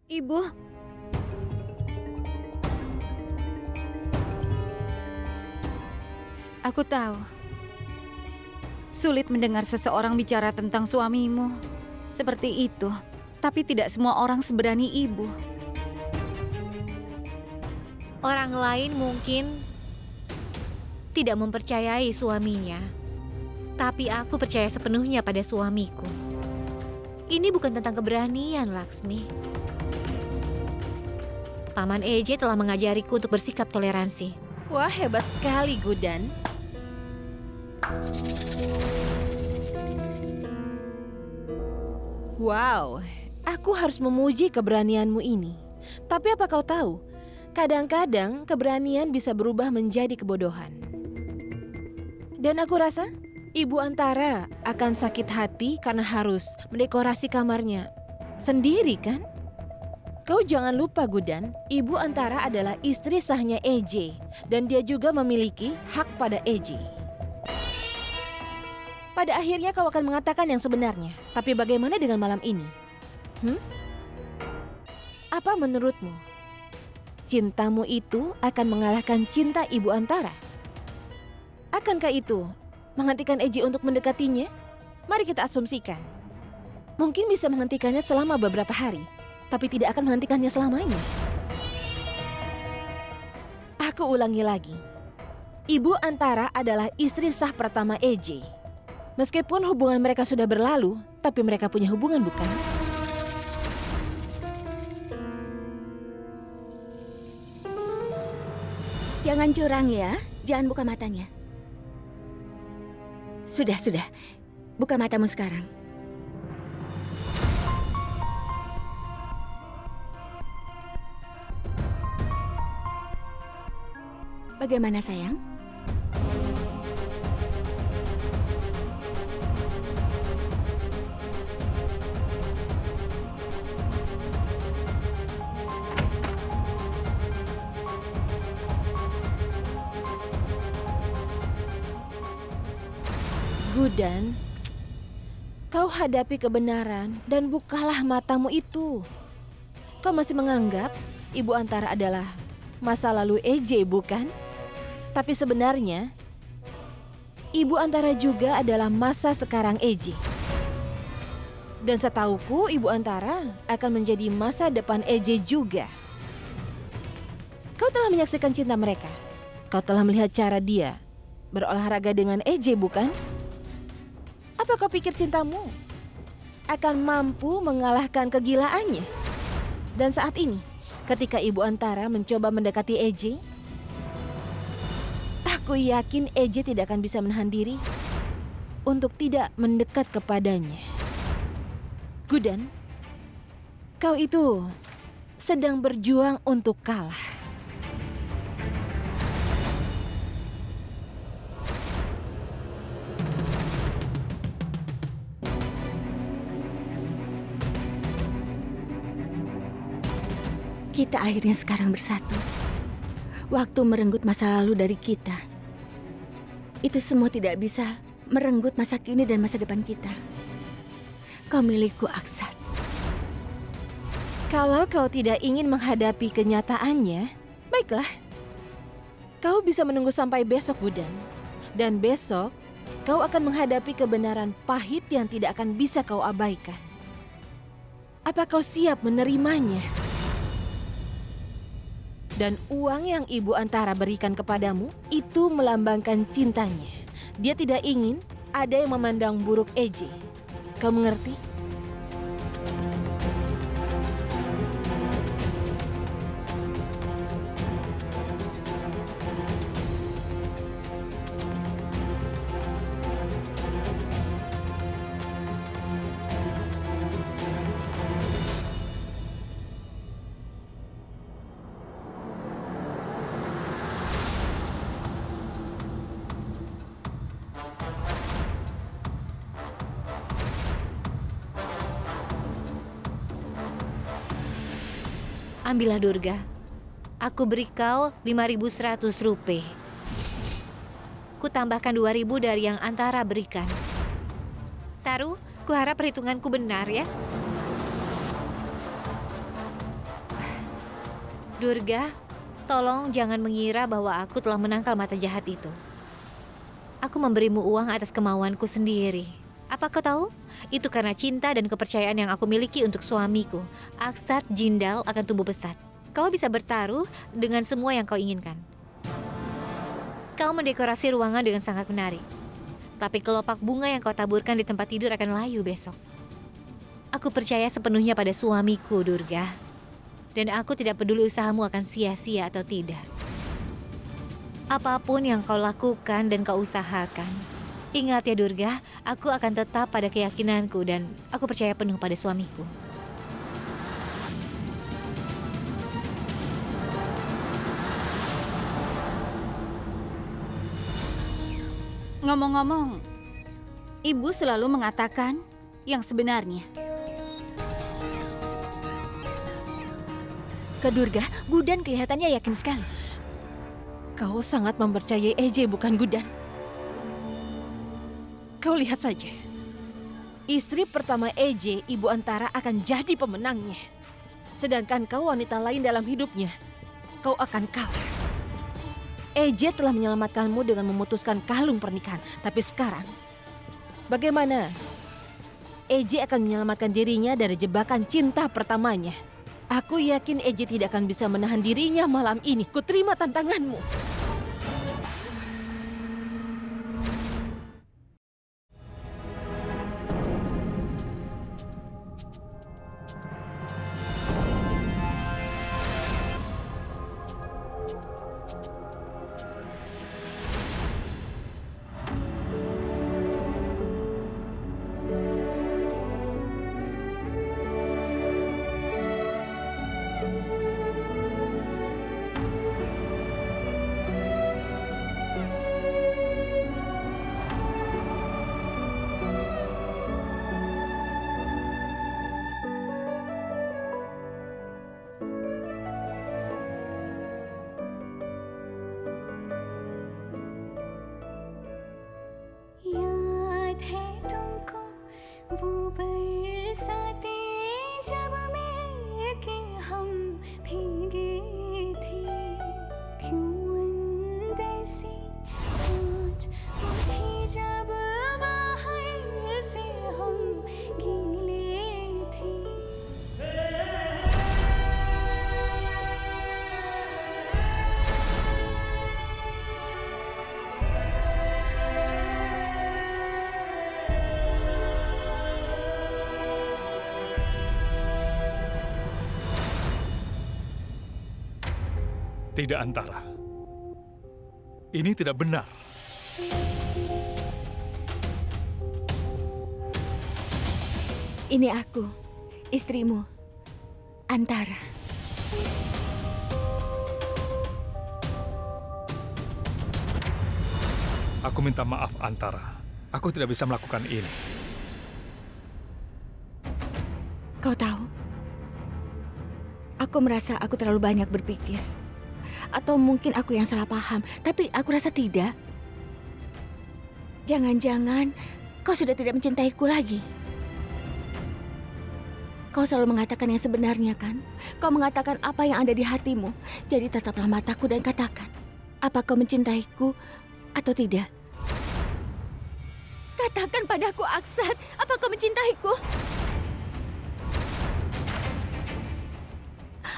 Ibu, aku tahu. Sulit mendengar seseorang bicara tentang suamimu. Seperti itu. Tapi tidak semua orang seberani ibu. Orang lain mungkin tidak mempercayai suaminya. Tapi aku percaya sepenuhnya pada suamiku. Ini bukan tentang keberanian, Laksmi. Paman EJ telah mengajariku untuk bersikap toleransi. Wah, hebat sekali, Gudan. Wow, aku harus memuji keberanianmu ini. Tapi apa kau tahu, kadang-kadang keberanian bisa berubah menjadi kebodohan. Dan aku rasa Ibu Antara akan sakit hati karena harus mendekorasi kamarnya sendiri, kan? Kau jangan lupa, Gudan, Ibu Antara adalah istri sahnya EJ dan dia juga memiliki hak pada EJ. Pada akhirnya kau akan mengatakan yang sebenarnya. Tapi bagaimana dengan malam ini? Apa menurutmu? Cintamu itu akan mengalahkan cinta Ibu Antara? Akankah itu menghentikan EJ untuk mendekatinya? Mari kita asumsikan. Mungkin bisa menghentikannya selama beberapa hari, tapi tidak akan menghentikannya selamanya. Aku ulangi lagi. Ibu Antara adalah istri sah pertama EJ. Meskipun hubungan mereka sudah berlalu, tapi mereka punya hubungan, bukan? Jangan curang ya, jangan buka matanya. Sudah. Buka matamu sekarang. Bagaimana, sayang? Gudan, kau hadapi kebenaran dan bukalah matamu itu. Kau masih menganggap Ibu Antara adalah masa lalu EJ, bukan? Tapi sebenarnya, Ibu Antara juga adalah masa sekarang EJ. Dan setauku Ibu Antara akan menjadi masa depan EJ juga. Kau telah menyaksikan cinta mereka. Kau telah melihat cara dia berolahraga dengan EJ, bukan? Apa kau pikir cintamu akan mampu mengalahkan kegilaannya? Dan saat ini, ketika Ibu Antara mencoba mendekati EJ, aku yakin EJ tidak akan bisa menahan diri untuk tidak mendekat kepadanya. Gudan, kau itu sedang berjuang untuk kalah. Kita akhirnya sekarang bersatu. Waktu merenggut masa lalu dari kita. Itu semua tidak bisa merenggut masa kini dan masa depan kita. Kau milikku, Aksat. Kalau kau tidak ingin menghadapi kenyataannya, baiklah. Kau bisa menunggu sampai besok, Gudan. Dan besok, kau akan menghadapi kebenaran pahit yang tidak akan bisa kau abaikan. Apa kau siap menerimanya? Dan uang yang Ibu Antara berikan kepadamu itu melambangkan cintanya. Dia tidak ingin ada yang memandang buruk EJ. Kau mengerti? Ambillah Durga. Aku beri kau 5.100 rupiah. Ku tambahkan 2.000 dari yang Antara berikan. Saru, kuharap perhitunganku benar ya. Durga, tolong jangan mengira bahwa aku telah menangkal mata jahat itu. Aku memberimu uang atas kemauanku sendiri. Apa kau tahu? Itu karena cinta dan kepercayaan yang aku miliki untuk suamiku. Aksat Jindal akan tumbuh besar. Kau bisa bertaruh dengan semua yang kau inginkan. Kau mendekorasi ruangan dengan sangat menarik. Tapi kelopak bunga yang kau taburkan di tempat tidur akan layu besok. Aku percaya sepenuhnya pada suamiku, Durga. Dan aku tidak peduli usahamu akan sia-sia atau tidak. Apapun yang kau lakukan dan kau usahakan, ingat ya Durga, aku akan tetap pada keyakinanku dan aku percaya penuh pada suamiku. Ngomong-ngomong, ibu selalu mengatakan yang sebenarnya. Ke Durga, Gudan kelihatannya yakin sekali. Kau sangat mempercayai EJ, bukan Gudan? Kau lihat saja. Istri pertama EJ, Ibu Antara, akan jadi pemenangnya. Sedangkan kau wanita lain dalam hidupnya, kau akan kalah. EJ telah menyelamatkanmu dengan memutuskan kalung pernikahan. Tapi sekarang, bagaimana? EJ akan menyelamatkan dirinya dari jebakan cinta pertamanya. Aku yakin EJ tidak akan bisa menahan dirinya malam ini. Kuterima tantanganmu. Tidak, Antara. Ini tidak benar. Ini aku, istrimu, Antara. Aku minta maaf, Antara. Aku tidak bisa melakukan ini. Kau tahu, aku merasa aku terlalu banyak berpikir. Atau mungkin aku yang salah paham, tapi aku rasa tidak. Jangan-jangan kau sudah tidak mencintaiku lagi. Kau selalu mengatakan yang sebenarnya, kan? Kau mengatakan apa yang ada di hatimu. Jadi tataplah mataku dan katakan, apa kau mencintaiku atau tidak? Katakan padaku, Aksat, apa kau mencintaiku?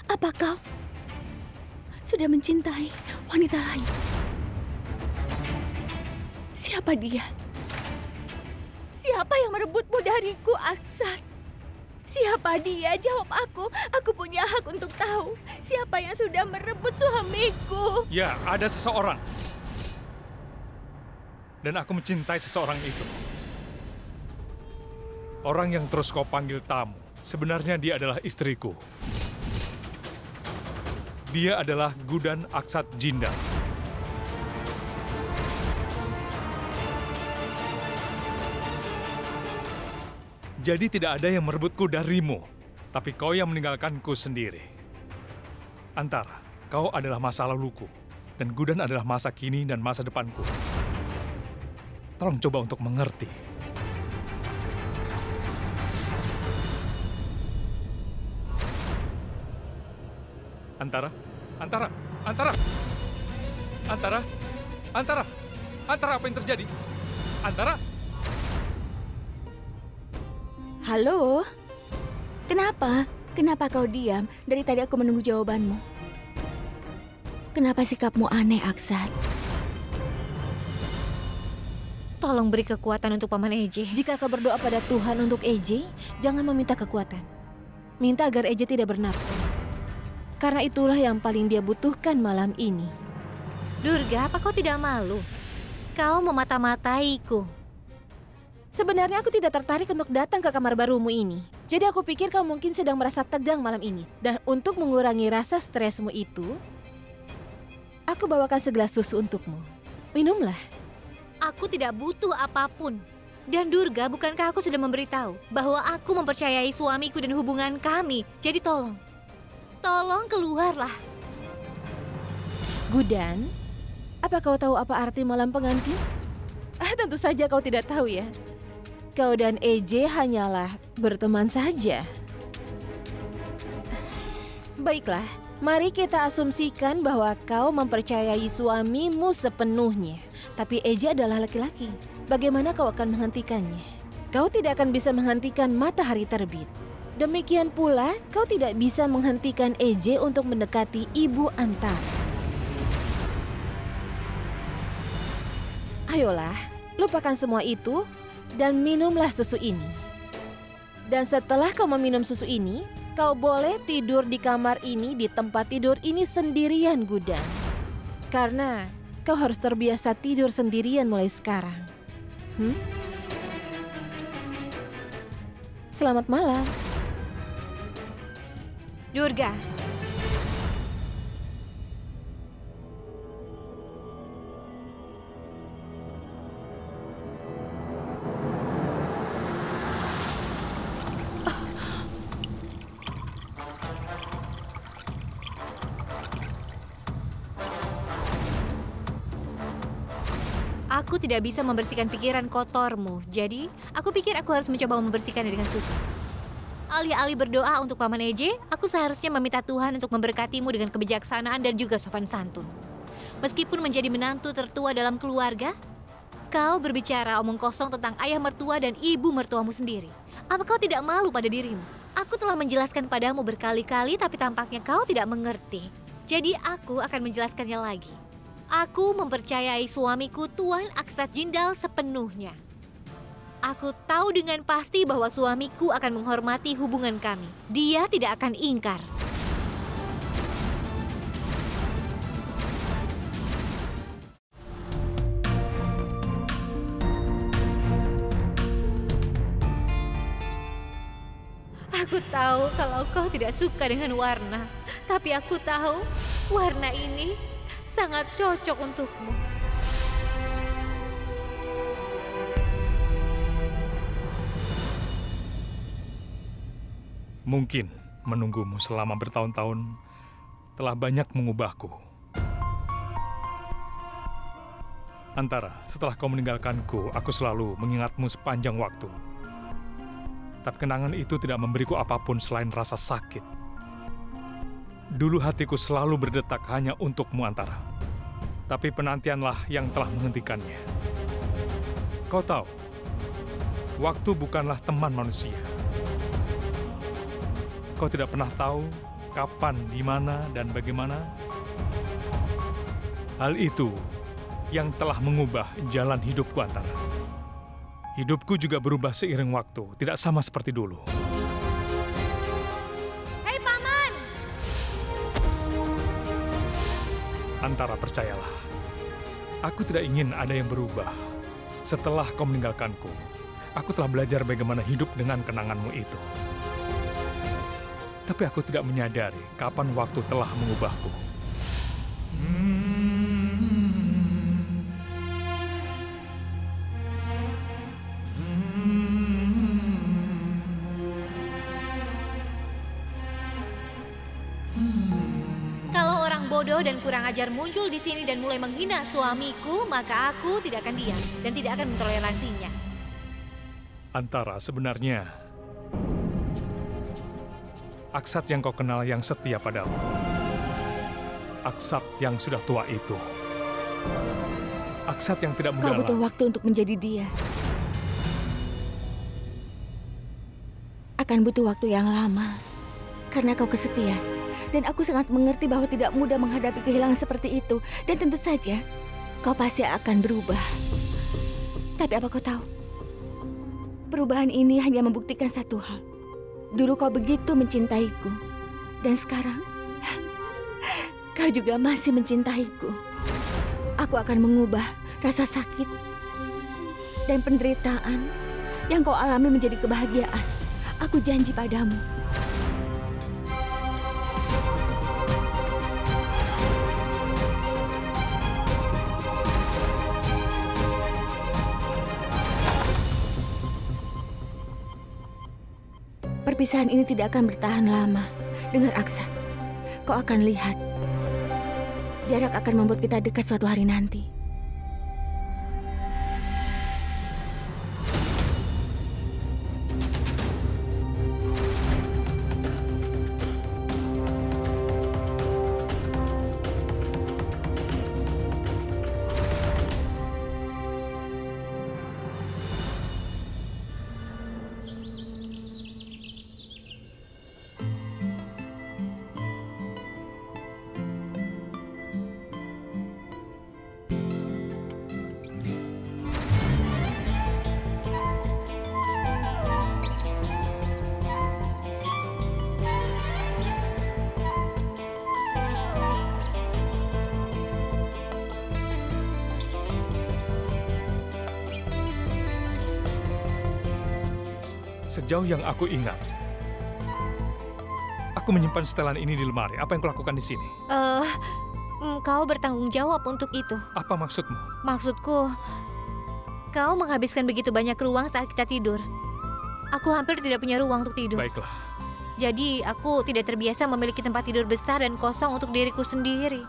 Apa kau sudah mencintai wanita lain? Siapa dia? Siapa yang merebutmu dariku, Aksat? Siapa dia? Jawab aku. Aku punya hak untuk tahu siapa yang sudah merebut suamiku. Ya, ada seseorang. Dan aku mencintai seseorang itu. Orang yang terus kau panggil tamu, sebenarnya dia adalah istriku. Dia adalah Gudan Aksat Jindal. Jadi tidak ada yang merebutku darimu, tapi kau yang meninggalkanku sendiri. Antara, kau adalah masa laluku, dan Gudan adalah masa kini dan masa depanku. Tolong coba untuk mengerti. Antara, Antara, Antara, Antara, Antara, Antara, apa yang terjadi? Antara? Halo? Kenapa? Kenapa kau diam? Dari tadi aku menunggu jawabanmu. Kenapa sikapmu aneh, Aksat? Tolong beri kekuatan untuk Paman EJ. Jika kau berdoa pada Tuhan untuk EJ, jangan meminta kekuatan. Minta agar EJ tidak bernafsu. Karena itulah yang paling dia butuhkan malam ini. Durga, apa kau tidak malu? Kau memata-mataiku. Sebenarnya aku tidak tertarik untuk datang ke kamar barumu ini. Jadi aku pikir kau mungkin sedang merasa tegang malam ini. Dan untuk mengurangi rasa stresmu itu, aku bawakan segelas susu untukmu. Minumlah. Aku tidak butuh apapun. Dan Durga, bukankah aku sudah memberitahu bahwa aku mempercayai suamiku dan hubungan kami? Jadi tolong keluarlah. Gudan, apa kau tahu apa arti malam pengantin? Tentu saja kau tidak tahu ya. Kau dan EJ hanyalah berteman saja. Baiklah, mari kita asumsikan bahwa kau mempercayai suamimu sepenuhnya. Tapi EJ adalah laki-laki. Bagaimana kau akan menghentikannya? Kau tidak akan bisa menghentikan matahari terbit. Demikian pula, kau tidak bisa menghentikan EJ untuk mendekati Ibu Antara. Ayolah, lupakan semua itu dan minumlah susu ini. Dan setelah kau meminum susu ini, kau boleh tidur di kamar ini, di tempat tidur ini sendirian, Gudan. Karena kau harus terbiasa tidur sendirian mulai sekarang. Selamat malam. Durga. Aku tidak bisa membersihkan pikiran kotormu. Jadi, aku pikir aku harus mencoba membersihkannya dengan susu. Alih-alih berdoa untuk Paman EJ, aku seharusnya meminta Tuhan untuk memberkatimu dengan kebijaksanaan dan juga sopan santun. Meskipun menjadi menantu tertua dalam keluarga, kau berbicara omong kosong tentang ayah mertua dan ibu mertuamu sendiri. Apa kau tidak malu pada dirimu? Aku telah menjelaskan padamu berkali-kali, tapi tampaknya kau tidak mengerti. Jadi aku akan menjelaskannya lagi. Aku mempercayai suamiku Tuan Aksat Jindal sepenuhnya. Aku tahu dengan pasti bahwa suamiku akan menghormati hubungan kami. Dia tidak akan ingkar. Aku tahu kalau kau tidak suka dengan warna, tapi aku tahu warna ini sangat cocok untukmu. Mungkin menunggumu selama bertahun-tahun telah banyak mengubahku. Antara, setelah kau meninggalkanku, aku selalu mengingatmu sepanjang waktu. Tapi kenangan itu tidak memberiku apapun selain rasa sakit. Dulu hatiku selalu berdetak hanya untukmu, Antara. Tapi penantianlah yang telah menghentikannya. Kau tahu, waktu bukanlah teman manusia. Kau tidak pernah tahu kapan, di mana, dan bagaimana. Hal itu yang telah mengubah jalan hidupku, Antara. Hidupku juga berubah seiring waktu, tidak sama seperti dulu. Hei Paman! Antara, percayalah. Aku tidak ingin ada yang berubah. Setelah kau meninggalkanku, aku telah belajar bagaimana hidup dengan kenanganmu itu. Tapi aku tidak menyadari kapan waktu telah mengubahku. Kalau orang bodoh dan kurang ajar muncul di sini dan mulai menghina suamiku, maka aku tidak akan diam dan tidak akan mentoleransinya. Antara, sebenarnya Aksat yang kau kenal yang setia padamu. Aksat yang sudah tua itu. Aksat yang tidak mudah. Kau butuh waktu untuk menjadi dia. Akan butuh waktu yang lama. Karena kau kesepian. Dan aku sangat mengerti bahwa tidak mudah menghadapi kehilangan seperti itu. Dan tentu saja, kau pasti akan berubah. Tapi apa kau tahu? Perubahan ini hanya membuktikan satu hal. Dulu kau begitu mencintaiku. Dan sekarang, kau juga masih mencintaiku. Aku akan mengubah rasa sakit dan penderitaan yang kau alami menjadi kebahagiaan. Aku janji padamu. Perpisahan ini tidak akan bertahan lama. Dengar Aksat, kau akan lihat. Jarak akan membuat kita dekat suatu hari nanti. Sejauh yang aku ingat, aku menyimpan setelan ini di lemari. Apa yang kau lakukan di sini? Kau bertanggung jawab untuk itu. Apa maksudmu? Maksudku, kau menghabiskan begitu banyak ruang saat kita tidur. Aku hampir tidak punya ruang untuk tidur. Baiklah. Jadi, aku tidak terbiasa memiliki tempat tidur besar dan kosong untuk diriku sendiri.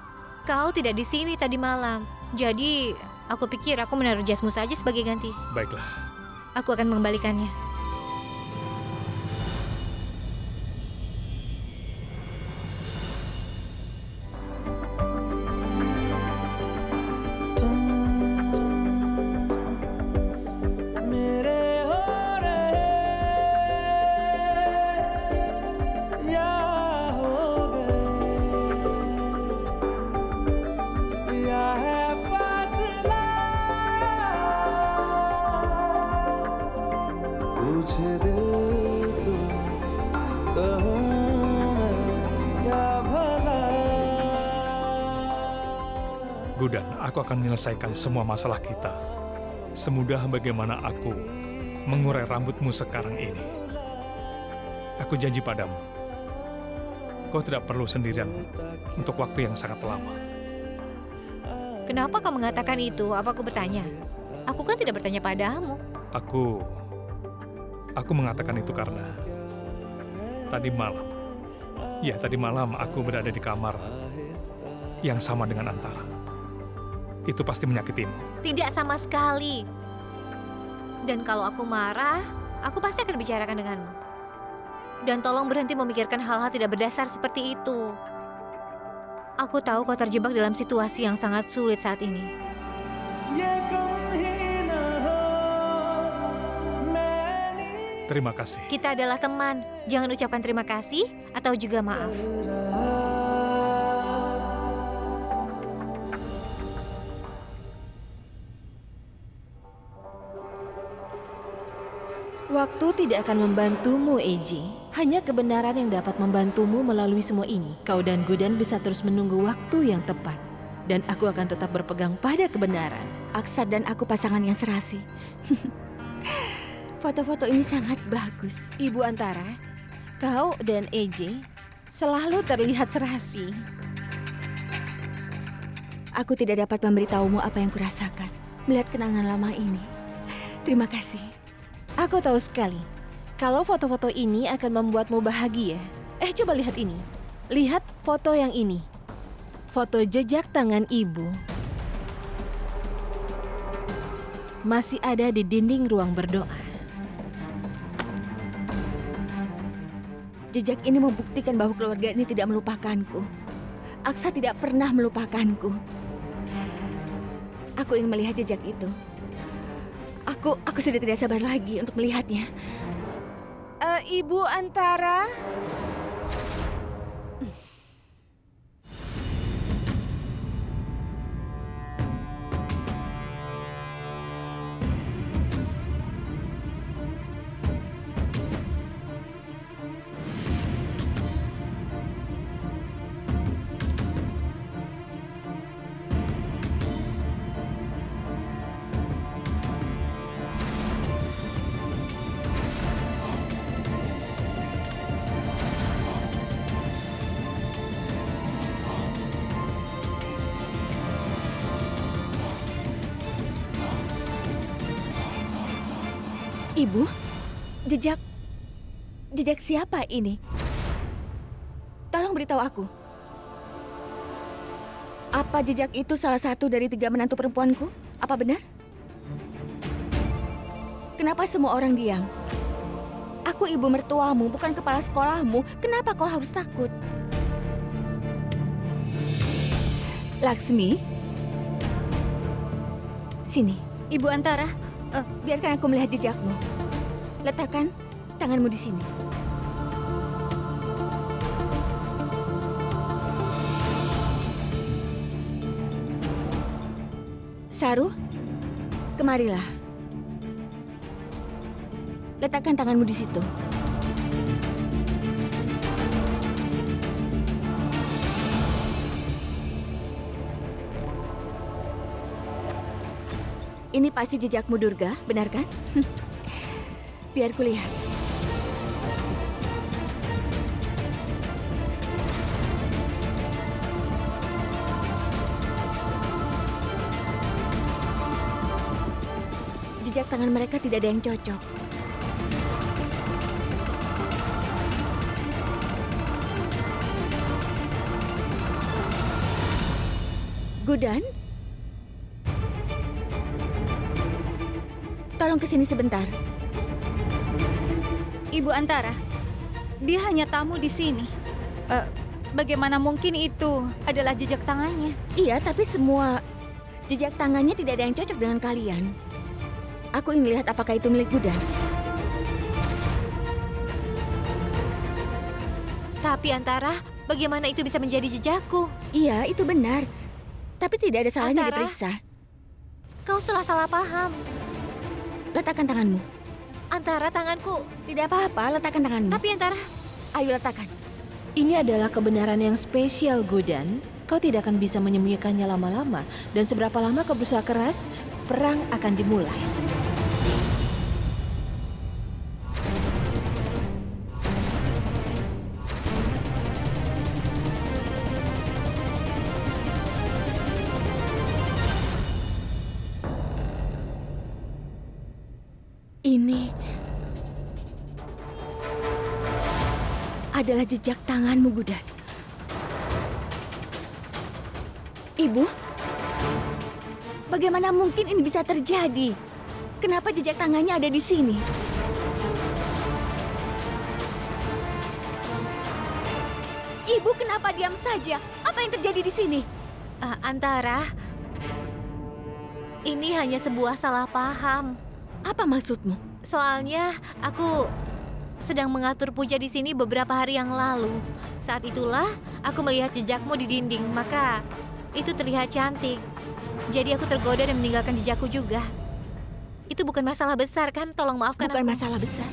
Kau tidak di sini tadi malam. Jadi, aku pikir aku menaruh jasmu saja sebagai ganti. Baiklah. Aku akan mengembalikannya. Gudan, aku akan menyelesaikan semua masalah kita. Semudah bagaimana aku mengurai rambutmu sekarang ini. Aku janji padamu, kau tidak perlu sendirian untuk waktu yang sangat lama. Kenapa kau mengatakan itu? Apa aku bertanya? Aku kan tidak bertanya padamu. Aku mengatakan itu karena tadi malam aku berada di kamar yang sama dengan Antara. Itu pasti menyakitimu. Tidak sama sekali. Dan kalau aku marah, aku pasti akan bicarakan denganmu. Dan tolong berhenti memikirkan hal-hal tidak berdasar seperti itu. Aku tahu kau terjebak dalam situasi yang sangat sulit saat ini. Terima kasih. Kita adalah teman. Jangan ucapkan terima kasih atau juga maaf. Waktu tidak akan membantumu, Eiji. Hanya kebenaran yang dapat membantumu melalui semua ini. Kau dan Gudan bisa terus menunggu waktu yang tepat. Dan aku akan tetap berpegang pada kebenaran. Aksat dan aku pasangan yang serasi. Foto-foto ini sangat bagus. Ibu Antara, kau dan Eiji selalu terlihat serasi. Aku tidak dapat memberitahumu apa yang kurasakan melihat kenangan lama ini. Terima kasih. Aku tahu sekali, kalau foto-foto ini akan membuatmu bahagia. Coba lihat ini. Lihat foto yang ini. Foto jejak tangan ibu. Masih ada di dinding ruang berdoa. Jejak ini membuktikan bahwa keluarga ini tidak melupakanku. Aksa tidak pernah melupakanku. Aku ingin melihat jejak itu. Aku sudah tidak sabar lagi untuk melihatnya. Ibu Antara? Ibu, jejak siapa ini? Tolong beritahu aku. Apa jejak itu salah satu dari 3 menantu perempuanku? Apa benar? Kenapa semua orang diam? Aku ibu mertuamu, bukan kepala sekolahmu. Kenapa kau harus takut? Laksmi, sini. Ibu Antara, Biarkan aku melihat jejakmu. Letakkan tanganmu di sini. Saru, kemarilah. Letakkan tanganmu di situ. Ini pasti jejakmu, Durga, benar kan? Biar kulihat. Jejak tangan mereka tidak ada yang cocok. Gudan? Tolong kesini sebentar. Ibu Antara, dia hanya tamu di sini. Bagaimana mungkin itu adalah jejak tangannya? Iya, tapi semua jejak tangannya tidak ada yang cocok dengan kalian. Aku ingin lihat apakah itu milik Gudan. Tapi Antara, bagaimana itu bisa menjadi jejakku? Iya, itu benar. Tapi tidak ada salahnya Antara, diperiksa. Kau telah salah paham. Letakkan tanganmu. Antara, tanganku. Tidak apa-apa, letakkan tanganmu. Tapi Antara, Ayo letakkan. Ini adalah kebenaran yang spesial, Gudan. Kau tidak akan bisa menyembunyikannya lama-lama. Dan seberapa lama kau berusaha keras, perang akan dimulai. Ini adalah jejak tanganmu, Gudan. Ibu, bagaimana mungkin ini bisa terjadi? Kenapa jejak tangannya ada di sini? Ibu, kenapa diam saja? Apa yang terjadi di sini? Antara, ini hanya sebuah salah paham. Apa maksudmu? Soalnya aku sedang mengatur puja di sini beberapa hari yang lalu. Saat itulah aku melihat jejakmu di dinding, maka itu terlihat cantik. Jadi aku tergoda dan meninggalkan jejakku juga. Itu bukan masalah besar kan? Tolong maafkan Bukan aku. masalah besar.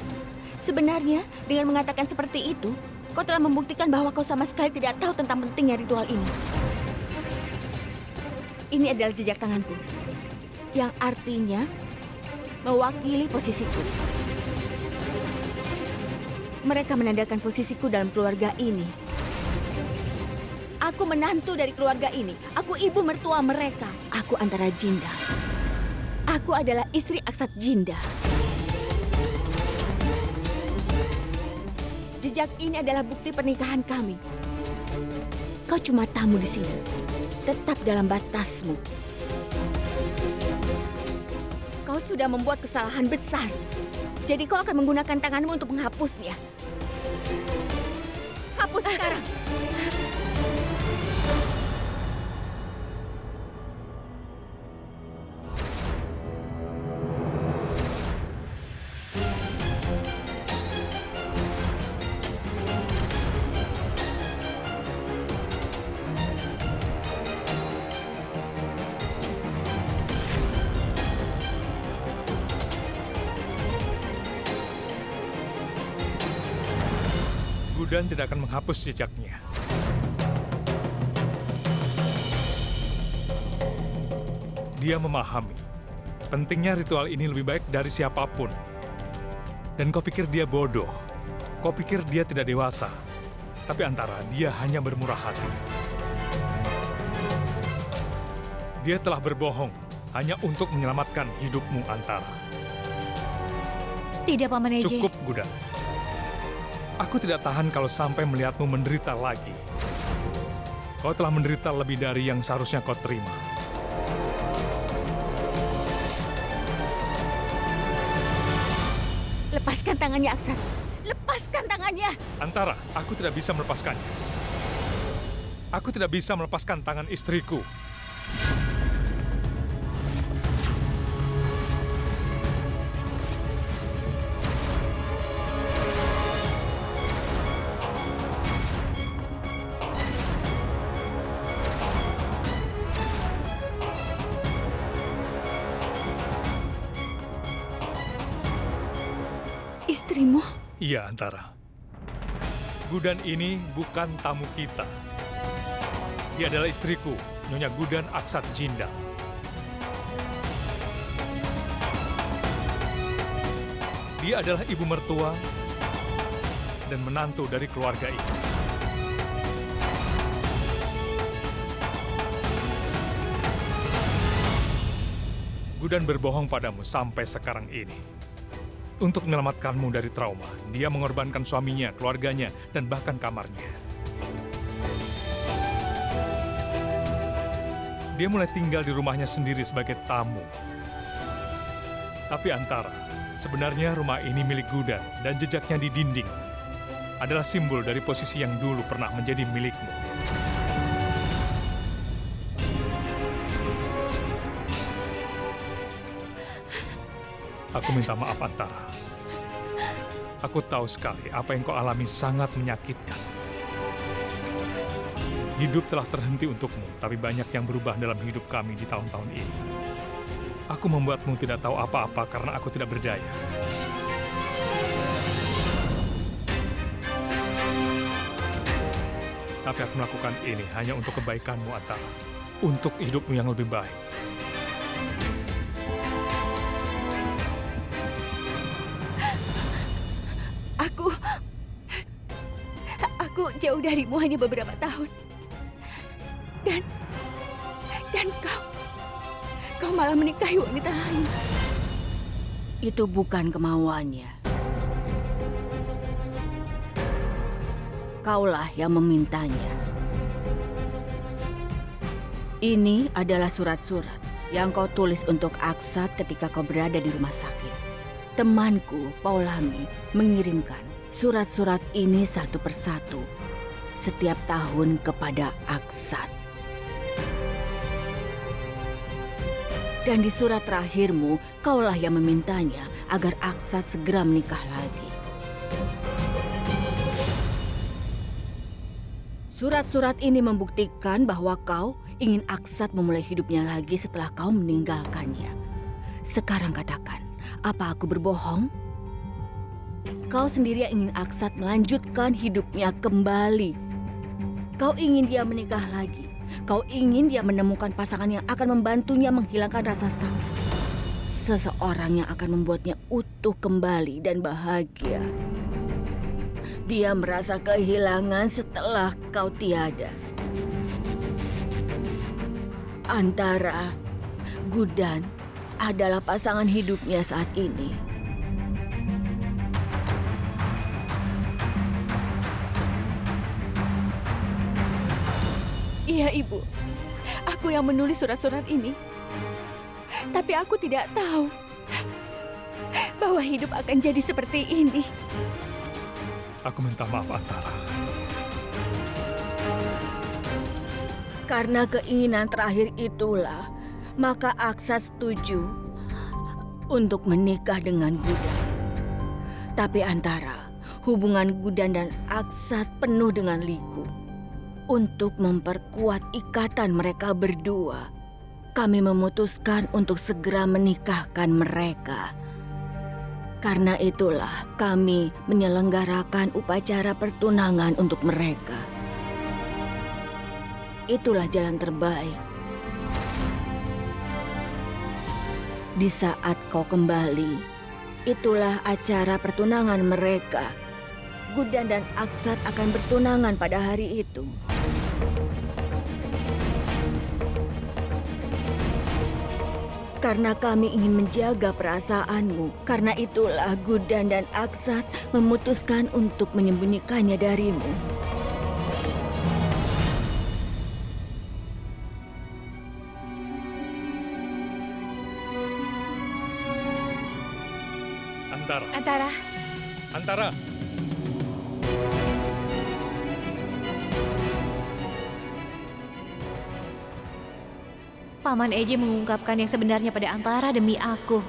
Sebenarnya, dengan mengatakan seperti itu, kau telah membuktikan bahwa kau sama sekali tidak tahu tentang pentingnya ritual ini. Ini adalah jejak tanganku, yang artinya mewakili posisiku. Mereka menandakan posisiku dalam keluarga ini. Aku menantu dari keluarga ini. Aku ibu mertua mereka. Aku Antara Jinda. Aku adalah istri Aksat Jinda. Jejak ini adalah bukti pernikahan kami. Kau cuma tamu di sini. Tetap dalam batasmu. Kau sudah membuat kesalahan besar. Jadi kau akan menggunakan tanganmu untuk menghapusnya. Hapus sekarang. Gudan tidak akan menghapus jejaknya. Dia memahami pentingnya ritual ini lebih baik dari siapapun. Dan kau pikir dia bodoh, kau pikir dia tidak dewasa, tapi Antara, dia hanya bermurah hati. Dia telah berbohong hanya untuk menyelamatkan hidupmu, Antara. Tidak, Paman Eje. Cukup, Gudan. Aku tidak tahan kalau sampai melihatmu menderita lagi. Kau telah menderita lebih dari yang seharusnya kau terima. Lepaskan tangannya, Aksat. Lepaskan tangannya. Antara, aku tidak bisa melepaskannya. Aku tidak bisa melepaskan tangan istriku. Istrimu? Iya, Antara. Gudan ini bukan tamu kita. Dia adalah istriku, Nyonya Gudan Aksat Jinda. Dia adalah ibu mertua dan menantu dari keluarga ini. Gudan berbohong padamu sampai sekarang ini. Untuk menyelamatkanmu dari trauma, dia mengorbankan suaminya, keluarganya, dan bahkan kamarnya. Dia mulai tinggal di rumahnya sendiri sebagai tamu. Tapi Antara, sebenarnya rumah ini milik Gudan dan jejaknya di dinding adalah simbol dari posisi yang dulu pernah menjadi milikmu. Aku minta maaf, Antara. Aku tahu sekali apa yang kau alami sangat menyakitkan. Hidup telah terhenti untukmu, tapi banyak yang berubah dalam hidup kami di tahun-tahun ini. Aku membuatmu tidak tahu apa-apa karena aku tidak berdaya. Tapi aku melakukan ini hanya untuk kebaikanmu, Antara. Untuk hidupmu yang lebih baik. Aku jauh darimu hanya beberapa tahun. Dan kau malah menikahi wanita lain. Itu bukan kemauannya. Kaulah yang memintanya. Ini adalah surat-surat yang kau tulis untuk Aksat ketika kau berada di rumah sakit. Temanku, Paulami, mengirimkan surat-surat ini satu persatu setiap tahun kepada Aksat. Dan di surat terakhirmu, kaulah yang memintanya agar Aksat segera menikah lagi. Surat-surat ini membuktikan bahwa kau ingin Aksat memulai hidupnya lagi setelah kau meninggalkannya. Sekarang katakan, apa aku berbohong? Kau sendiri yang ingin Aksat melanjutkan hidupnya kembali. Kau ingin dia menikah lagi. Kau ingin dia menemukan pasangan yang akan membantunya menghilangkan rasa sakit. Seseorang yang akan membuatnya utuh kembali dan bahagia. Dia merasa kehilangan setelah kau tiada. Antara Gudan adalah pasangan hidupnya saat ini. Iya, Ibu. Aku yang menulis surat-surat ini. Tapi aku tidak tahu bahwa hidup akan jadi seperti ini. Aku minta maaf, Antara. Karena keinginan terakhir itulah, maka Aksat setuju untuk menikah dengan Gudan. Tapi Antara, hubungan Gudan dan Aksat penuh dengan liku. Untuk memperkuat ikatan mereka berdua, kami memutuskan untuk segera menikahkan mereka. Karena itulah kami menyelenggarakan upacara pertunangan untuk mereka. Itulah jalan terbaik. Di saat kau kembali, itulah acara pertunangan mereka. Gudan dan Aksat akan bertunangan pada hari itu. Karena kami ingin menjaga perasaanmu, karena itulah Gudan dan Aksat memutuskan untuk menyembunyikannya darimu. Antara. Antara. Paman Eje mengungkapkan yang sebenarnya pada Antara demi aku.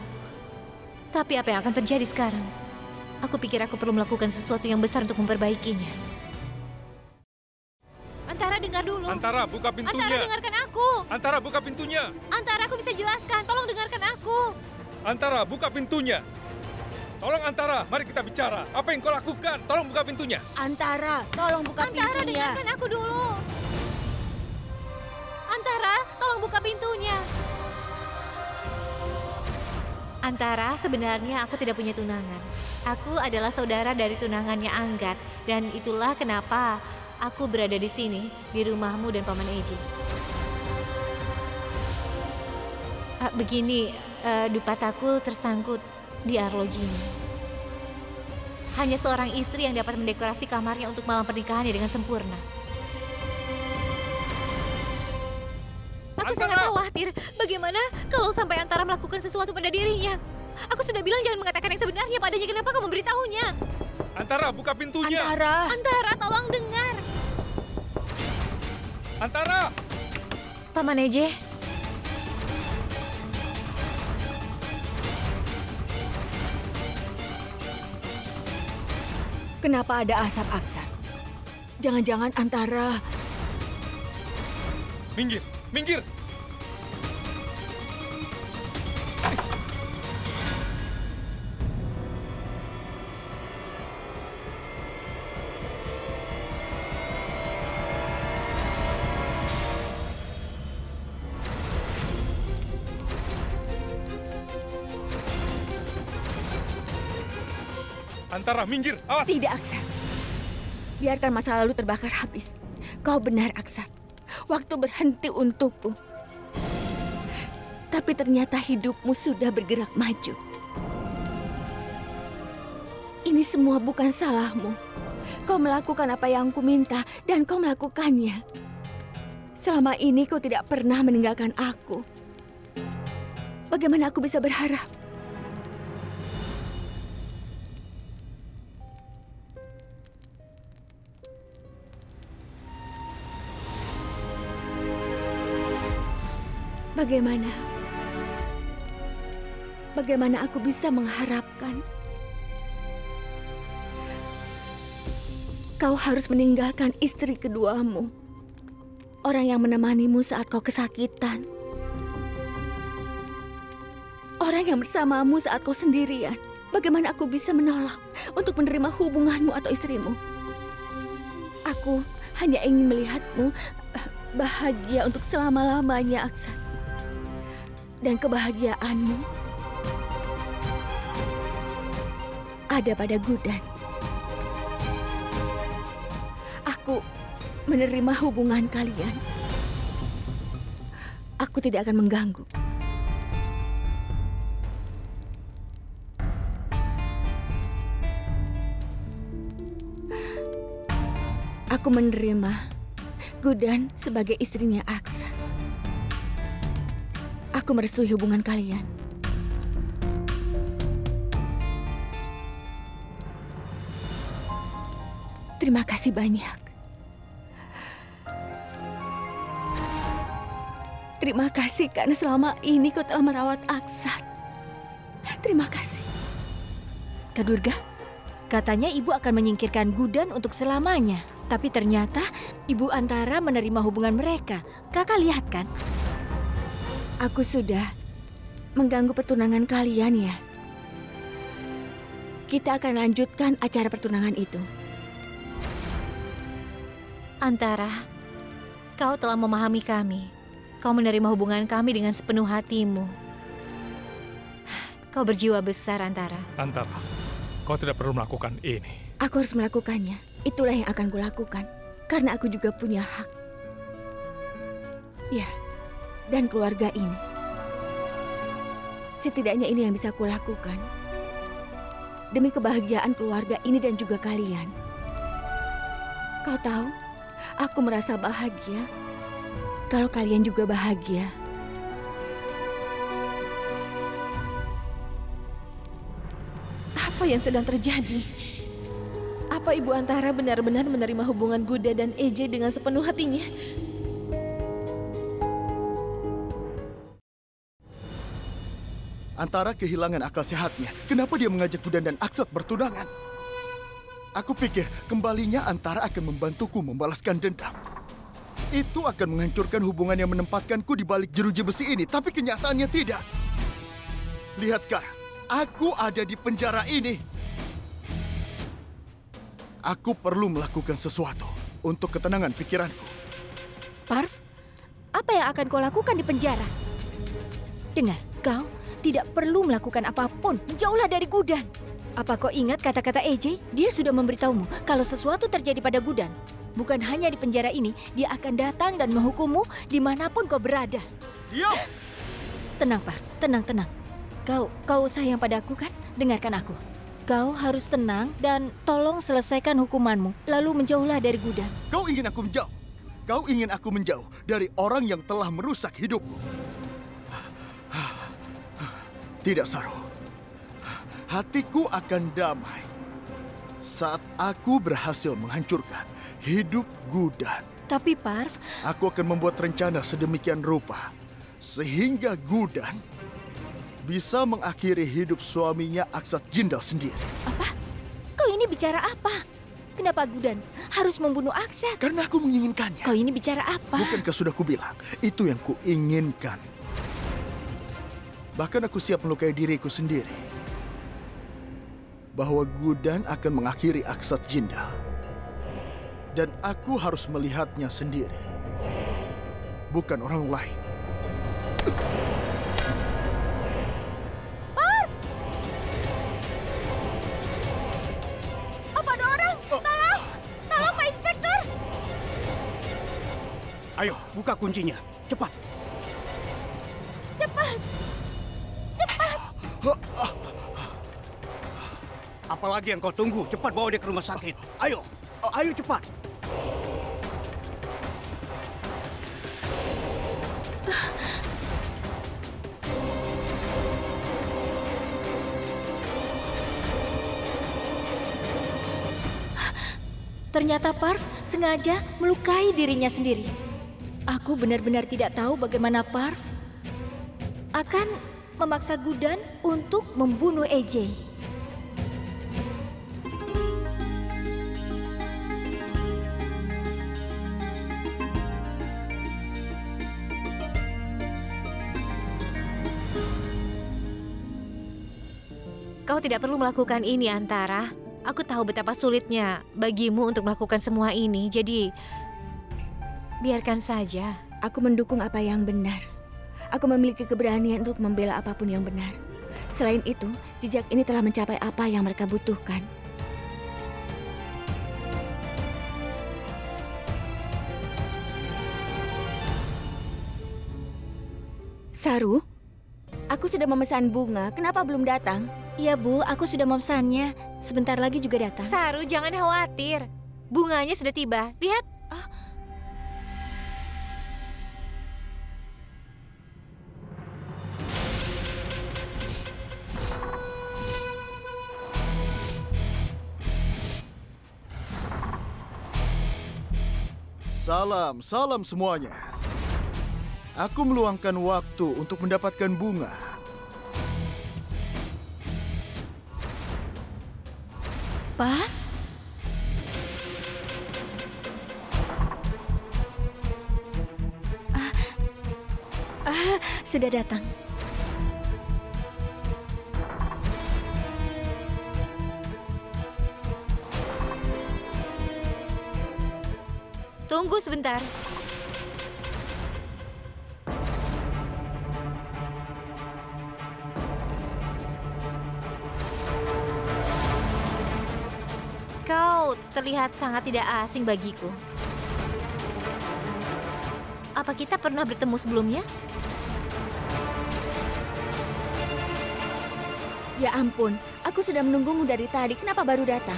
Tapi apa yang akan terjadi sekarang? Aku pikir aku perlu melakukan sesuatu yang besar untuk memperbaikinya. Antara, dengar dulu. Antara, buka pintunya. Antara, dengarkan aku. Antara, buka pintunya. Antara, aku bisa jelaskan. Tolong dengarkan aku. Antara, buka pintunya. Tolong Antara, mari kita bicara. Apa yang kau lakukan? Tolong buka pintunya. Antara, tolong buka pintunya. Antara, dengarkan aku dulu. Antara, tolong buka pintunya. Antara, sebenarnya aku tidak punya tunangan. Aku adalah saudara dari tunangannya Anggat. Dan itulah kenapa aku berada di sini, di rumahmu dan Paman Eji. Begini, Dupataku tersangkut di arlojinya. Hanya seorang istri yang dapat mendekorasi kamarnya untuk malam pernikahannya dengan sempurna. Aku sangat khawatir. Bagaimana kalau sampai Antara melakukan sesuatu pada dirinya? Aku sudah bilang jangan mengatakan yang sebenarnya padanya. Kenapa kau memberitahunya? Antara, buka pintunya. Antara, tolong dengar. Antara. Paman Eje. Kenapa ada asap Aksat? Jangan-jangan Antara... Minggir, minggir. Antara, minggir, awas. Tidak, Aksat. Biarkan masa lalu terbakar habis. Kau benar, Aksat. Waktu berhenti untukku. Tapi ternyata hidupmu sudah bergerak maju. Ini semua bukan salahmu. Kau melakukan apa yang ku minta dan kau melakukannya. Selama ini kau tidak pernah meninggalkan aku. Bagaimana aku bisa berharap? Bagaimana aku bisa mengharapkan? Kau harus meninggalkan istri keduamu. Orang yang menemanimu saat kau kesakitan. Orang yang bersamamu saat kau sendirian. Bagaimana aku bisa menolak untuk menerima hubunganmu atau istrimu? Aku hanya ingin melihatmu bahagia untuk selama-lamanya, Aksat. Dan kebahagiaanmu ada pada Gudan. Aku menerima hubungan kalian. Aku tidak akan mengganggu. Aku menerima Gudan sebagai istrinya Aksat. Aku merestui hubungan kalian. Terima kasih banyak. Terima kasih karena selama ini kau telah merawat Aksat. Terima kasih. Kak Durga, katanya ibu akan menyingkirkan Gudan untuk selamanya. Tapi ternyata Ibu Antara menerima hubungan mereka. Kakak lihat kan? Aku sudah mengganggu pertunangan kalian ya. kita akan lanjutkan acara pertunangan itu. Antara, kau telah memahami kami. Kau menerima hubungan kami dengan sepenuh hatimu. Kau berjiwa besar, Antara. Antara, kau tidak perlu melakukan ini. Aku harus melakukannya. Itulah yang akan kulakukan. Karena aku juga punya hak. Ya, dan keluarga ini. Setidaknya ini yang bisa kulakukan. Demi kebahagiaan keluarga ini dan juga kalian. Kau tahu, aku merasa bahagia kalau kalian juga bahagia. Apa yang sedang terjadi? Apa Ibu Antara benar-benar menerima hubungan Guda dan EJ dengan sepenuh hatinya? Antara kehilangan akal sehatnya. Kenapa dia mengajak Gudan dan Aksat bertunangan? Aku pikir kembalinya Antara akan membantuku membalaskan dendam. Itu akan menghancurkan hubungan yang menempatkanku di balik jeruji besi ini. Tapi kenyataannya tidak. Lihat sekarang. Aku ada di penjara ini. Aku perlu melakukan sesuatu untuk ketenangan pikiranku. Parv, apa yang akan kau lakukan di penjara? Dengar, kau tidak perlu melakukan apapun. Menjauhlah dari Gudan. Apa kau ingat kata-kata EJ? Dia sudah memberitahumu kalau sesuatu terjadi pada Gudan. Bukan hanya di penjara ini, dia akan datang dan menghukummu dimanapun kau berada. Diam! Tenang, Parv. Tenang. Kau sayang padaku kan? Dengarkan aku. Kau harus tenang dan tolong selesaikan hukumanmu. Lalu menjauhlah dari Gudan. Kau ingin aku menjauh? Kau ingin aku menjauh dari orang yang telah merusak hidupku? Tidak, Saru. Hatiku akan damai saat aku berhasil menghancurkan hidup Gudan. Tapi Parv, Aku akan membuat rencana sedemikian rupa sehingga Gudan bisa mengakhiri hidup suaminya Aksat Jindal sendiri. apa? Kau ini bicara apa? Kenapa Gudan harus membunuh Aksat? Karena aku menginginkannya. Kau ini bicara apa? Bukankah sudah kubilang, itu yang kuinginkan. Bahkan aku siap melukai diriku sendiri. Bahwa Gudan akan mengakhiri Aksat Jindal. Dan aku harus melihatnya sendiri. Bukan orang lain. Apa ada orang? Tolong Pak Inspektur! Ayo, buka kuncinya. Cepat. Apalagi yang kau tunggu? Cepat bawa dia ke rumah sakit. Ayo, ayo cepat. Ternyata Parv sengaja melukai dirinya sendiri. Aku benar-benar tidak tahu bagaimana Parv akan memaksa Gudan untuk membunuh EJ. Kau tidak perlu melakukan ini, Antara. Aku tahu betapa sulitnya bagimu untuk melakukan semua ini, jadi biarkan saja. Aku mendukung apa yang benar. Aku memiliki keberanian untuk membela apapun yang benar. Selain itu, jejak ini telah mencapai apa yang mereka butuhkan. Saru, aku sudah memesan bunga. Kenapa belum datang? Iya Bu, aku sudah memesannya. Sebentar lagi juga datang. Saru, jangan khawatir. Bunganya sudah tiba. Lihat. Salam semuanya. Aku meluangkan waktu untuk mendapatkan bunga. Parv? Sudah datang. Tunggu sebentar. Kau terlihat sangat tidak asing bagiku. Apa kita pernah bertemu sebelumnya? Ya ampun, aku sudah menunggumu dari tadi. Kenapa baru datang?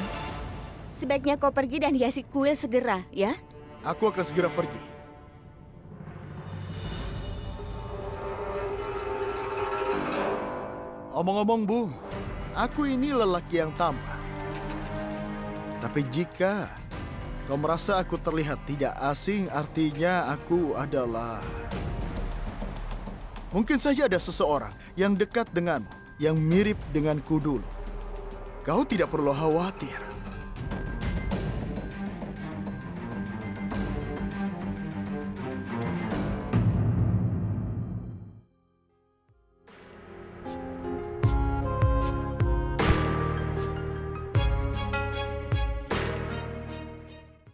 Sebaiknya kau pergi dan hiasi kuil segera, ya? Aku akan segera pergi. Omong-omong, Bu, aku ini lelaki yang tampan. Tapi jika kau merasa aku terlihat tidak asing, artinya aku adalah... Mungkin saja ada seseorang yang dekat denganmu, yang mirip denganku dulu. Kau tidak perlu khawatir.